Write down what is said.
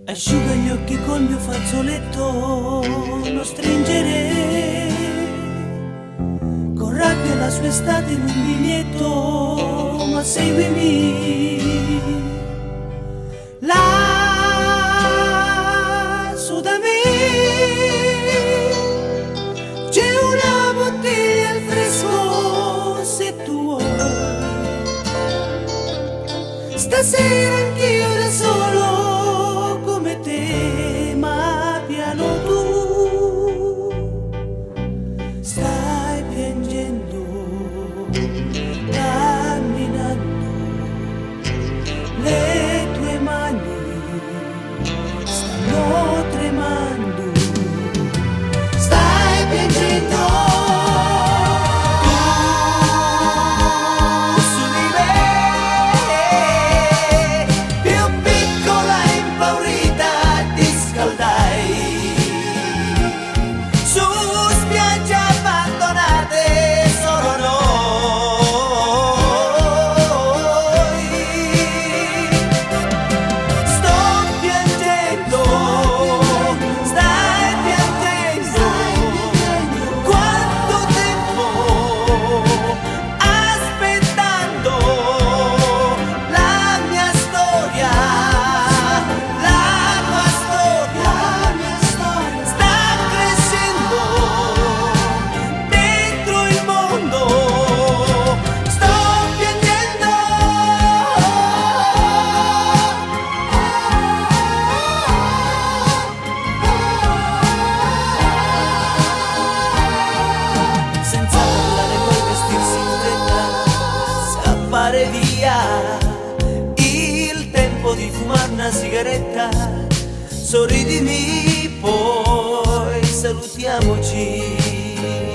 Asciuga gli occhi col mio fazzoletto, lo stringere. Con rabbia la sua estate in un biglietto, ma seguimi. Là su da me c'è una bottiglia al fresco, se tu vuoi. Stasera anch'io da solo come te, ma piano tu stai piangendo, camminando, le tue mani stanno tremando, stai piangendo. Via il tempo di fumare una sigaretta, sorridimi poi salutiamoci.